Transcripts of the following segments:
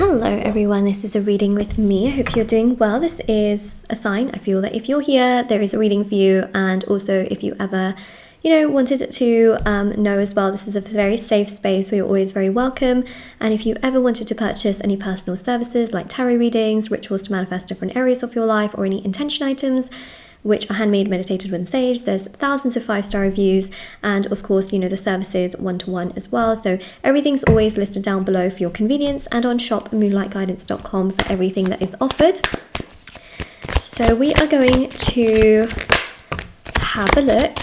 Hello everyone, this is a reading with me. I hope you're doing well. This is a sign. I feel that if you're here, there is a reading for you. And also if you ever, wanted to know as well, this is a very safe space. We're always very welcome. And if you ever wanted to purchase any personal services like tarot readings, rituals to manifest different areas of your life, or any intention items, which are handmade, meditated with sage. There's thousands of 5-star reviews, and of course, the services one-to-one as well. So everything's always listed down below for your convenience, and on shopmoonlightguidance.com for everything that is offered. So we are going to have a look.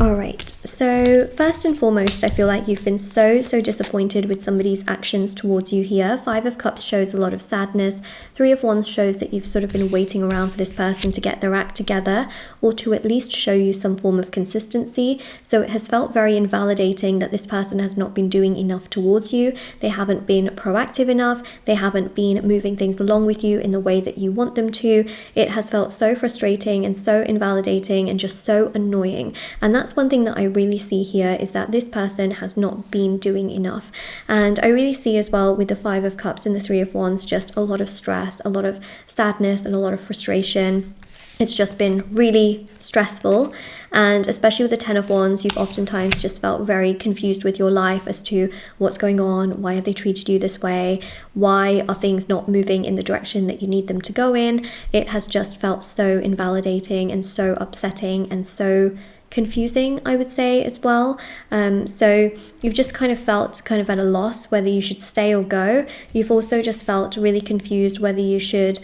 Alright, so first and foremost, I feel like you've been so disappointed with somebody's actions towards you here. 5 of Cups shows a lot of sadness. 3 of Wands shows that you've sort of been waiting around for this person to get their act together, or to at least show you some form of consistency. So it has felt very invalidating that this person has not been doing enough towards you. They haven't been proactive enough. They haven't been moving things along with you in the way that you want them to. It has felt so frustrating and so invalidating and just so annoying. And that's one thing that I really see here, is that this person has not been doing enough. And I really see as well with the 5 of Cups and the 3 of Wands just a lot of stress, a lot of sadness, and a lot of frustration. It's just been really stressful, and especially with the 10 of Wands, you've oftentimes just felt very confused with your life as to what's going on. Why have they treated you this way? Why are things not moving in the direction that you need them to go in? It has just felt so invalidating and so upsetting and so confusing, I would say, as well. So you've just kind of felt at a loss whether you should stay or go. You've also just felt really confused whether you should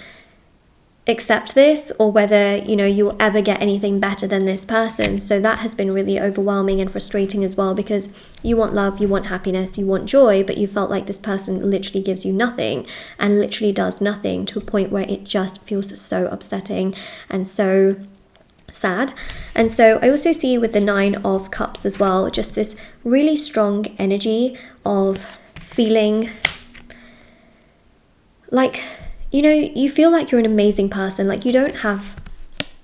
accept this, or whether you'll ever get anything better than this person. So that has been really overwhelming and frustrating as well, because you want love, you want happiness, you want joy, but you felt like this person literally gives you nothing and literally does nothing, to a point where it just feels so upsetting and so sad. And so I also see with the 9 of Cups as well, just this really strong energy of feeling like you feel like you're an amazing person. Like, you don't have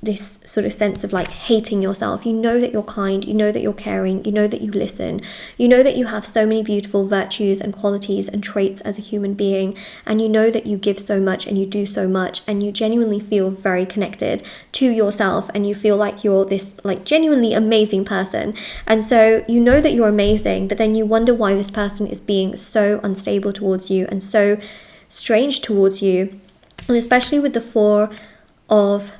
this sort of sense of like hating yourself. You know that you're kind, you know that you're caring, you know that you listen, you know that you have so many beautiful virtues and qualities and traits as a human being, and you know that you give so much and you do so much, and you genuinely feel very connected to yourself, and you feel like you're this like genuinely amazing person. And so you know that you're amazing, but then you wonder why this person is being so unstable towards you and so strange towards you. And especially with the 4 of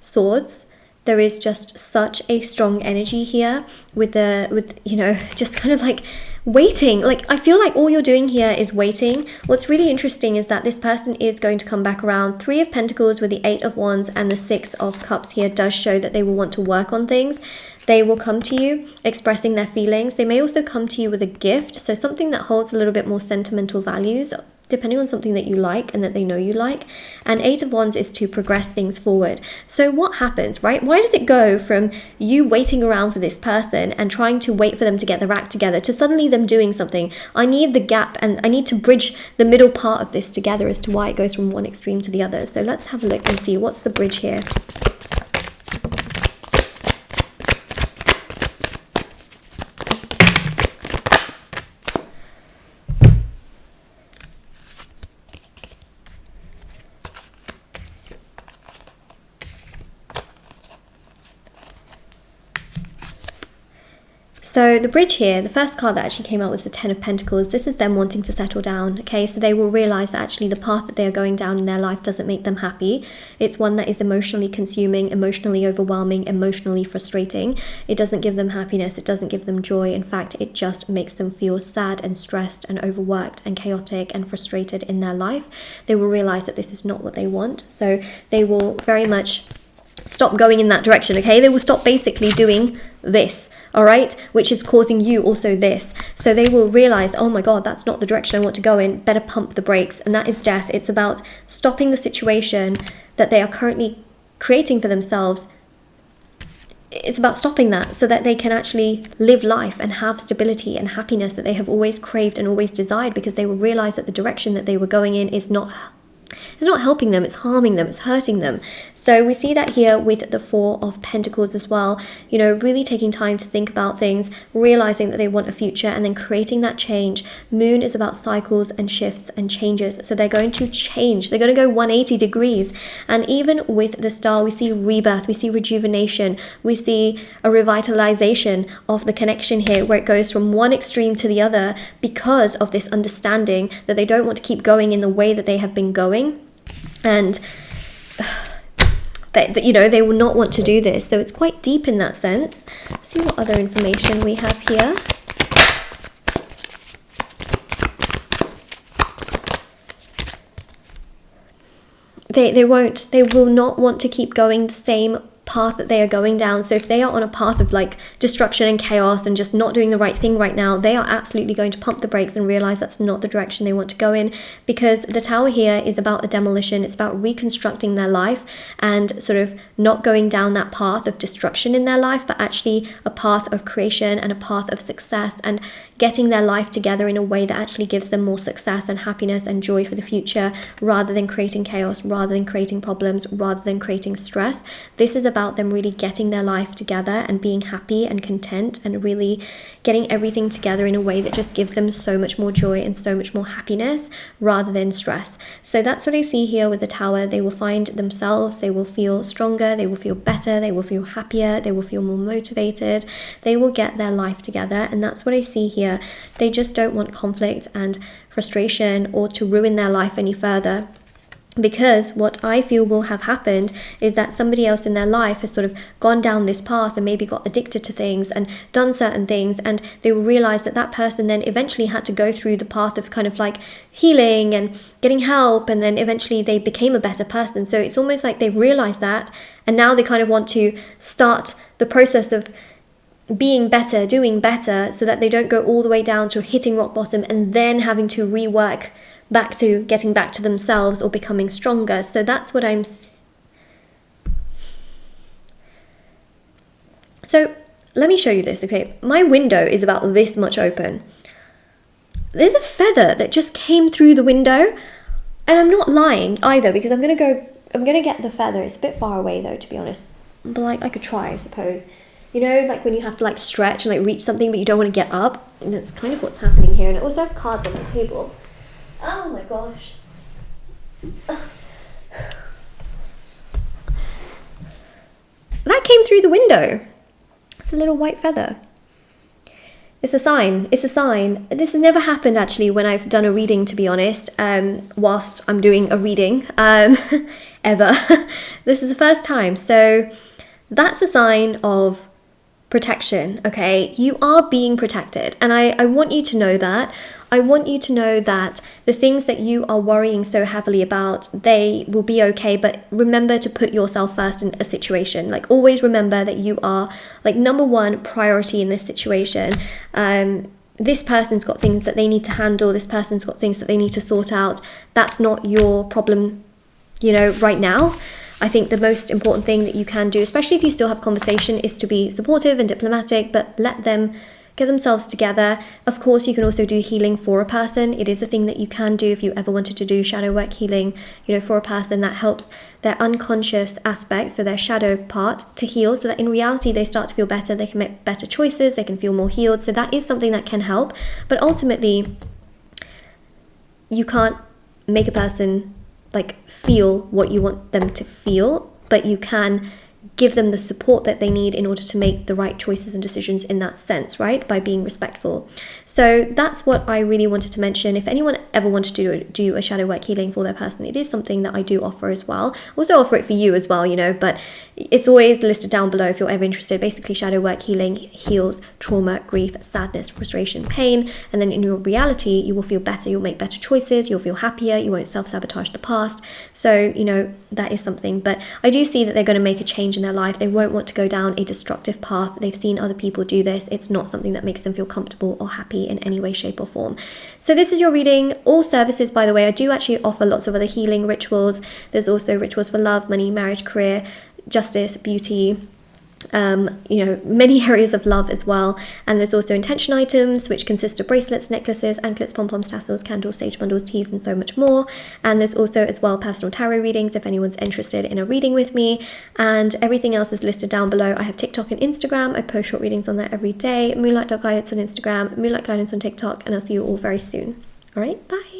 Swords, there is just such a strong energy here with just kind of like waiting. Like, I feel like all you're doing here is waiting. What's really interesting is that this person is going to come back around. 3 of Pentacles with the 8 of Wands and the 6 of Cups here does show that they will want to work on things. They will come to you expressing their feelings. They may also come to you with a gift, so something that holds a little bit more sentimental values, depending on something that you like and that they know you like. And 8 of Wands is to progress things forward. So what happens, right? Why does it go from you waiting around for this person and trying to wait for them to get their act together to suddenly them doing something? I need the gap, and I need to bridge the middle part of this together as to why it goes from one extreme to the other. So let's have a look and see what's the bridge here. So the bridge here, the first card that actually came out was the 10 of Pentacles. This is them wanting to settle down, okay? So they will realize that actually the path that they are going down in their life doesn't make them happy. It's one that is emotionally consuming, emotionally overwhelming, emotionally frustrating. It doesn't give them happiness. It doesn't give them joy. In fact, it just makes them feel sad and stressed and overworked and chaotic and frustrated in their life. They will realize that this is not what they want. So they will very much stop going in that direction, okay? They will stop basically doing this, all right, which is causing you also this. So they will realize, oh my god, that's not the direction I want to go in, better pump the brakes. And that is death. It's about stopping the situation that they are currently creating for themselves. It's about stopping that so that they can actually live life and have stability and happiness that they have always craved and always desired, because they will realize that the direction that they were going in is not it's not helping them, it's harming them, it's hurting them. So we see that here with the Four of Pentacles as well, you know, really taking time to think about things, realizing that they want a future and then creating that change. Moon is about cycles and shifts and changes. So they're going to change. They're going to go 180 degrees. And even with the Star, we see rebirth, we see rejuvenation, we see a revitalization of the connection here, where it goes from one extreme to the other because of this understanding that they don't want to keep going in the way that they have been going. And you know, they will not want to do this. So it's quite deep in that sense. Let's see what other information we have here. They will not want to keep going the same path that they are going down. So if they are on a path of like destruction and chaos and just not doing the right thing right now, they are absolutely going to pump the brakes and realize that's not the direction they want to go in, because the Tower here is about a demolition. It's about reconstructing their life and sort of not going down that path of destruction in their life, but actually a path of creation and a path of success, and getting their life together in a way that actually gives them more success and happiness and joy for the future, rather than creating chaos, rather than creating problems, rather than creating stress. This is about them really getting their life together and being happy and content and really getting everything together in a way that just gives them so much more joy and so much more happiness rather than stress. So that's what I see here with the Tower. They will find themselves, they will feel stronger, they will feel better, they will feel happier, they will feel more motivated, they will get their life together. And that's what I see here. They just don't want conflict and frustration or to ruin their life any further. Because what I feel will have happened is that somebody else in their life has sort of gone down this path and maybe got addicted to things and done certain things, and they will realize that that person then eventually had to go through the path of kind of like healing and getting help, and then eventually they became a better person. So it's almost like they've realized that, and now they kind of want to start the process of being better, doing better, so that they don't go all the way down to hitting rock bottom and then having to rework back to getting back to themselves or becoming stronger. So that's what I'm... So let me show you this, okay? My window is about this much open. There's a feather that just came through the window, and I'm not lying either, because I'm gonna get the feather. It's a bit far away though, to be honest, but like I could try, I suppose. You know, like when you have to like stretch and like reach something but you don't want to get up, and that's kind of what's happening here. And I also have cards on the table. Oh my gosh. That came through the window. It's a little white feather. It's a sign. It's a sign. This has never happened actually when I've done a reading, to be honest, whilst I'm doing a reading, ever. This is the first time. So that's a sign of protection, okay? You are being protected, and I want you to know that. I want you to know that the things that you are worrying so heavily about, they will be okay, but remember to put yourself first in a situation. Like, always remember that you are like number one priority in this situation. This person's got things that they need to handle. This person's got things that they need to sort out. That's not your problem, you know, right now. I think the most important thing that you can do, especially if you still have conversation, is to be supportive and diplomatic, but let them get themselves together. Of course, you can also do healing for a person. It is a thing that you can do if you ever wanted to do shadow work healing, you know, for a person. That helps their unconscious aspect, so their shadow part, to heal, so that in reality they start to feel better, they can make better choices, they can feel more healed. So that is something that can help. But ultimately, you can't make a person like feel what you want them to feel, but you can give them the support that they need in order to make the right choices and decisions in that sense, right? By being respectful. So that's what I really wanted to mention. If anyone ever wanted to do a shadow work healing for their person, it is something that I do offer as well. Also offer it for you as well, you know, but it's always listed down below if you're ever interested. Basically, shadow work healing heals trauma, grief, sadness, frustration, pain, and then in your reality, you will feel better, you'll make better choices, you'll feel happier, you won't self-sabotage the past. So, you know, that is something. But I do see that they're going to make a change in their life. They won't want to go down a destructive path. They've seen other people do this. It's not something that makes them feel comfortable or happy in any way, shape or form. So this is your reading. All services, by the way, I do actually offer lots of other healing rituals. There's also rituals for love, money, marriage, career, justice, beauty, you know, many areas of love as well. And there's also intention items, which consist of bracelets, necklaces, anklets, pom-poms, tassels, candles, sage bundles, teas, and so much more. And there's also as well personal tarot readings if anyone's interested in a reading with me. And everything else is listed down below. I have TikTok and Instagram. I post short readings on there every day. Moonlight.guidance on Instagram, Moonlight Guidance on TikTok, and I'll see you all very soon. All right, bye.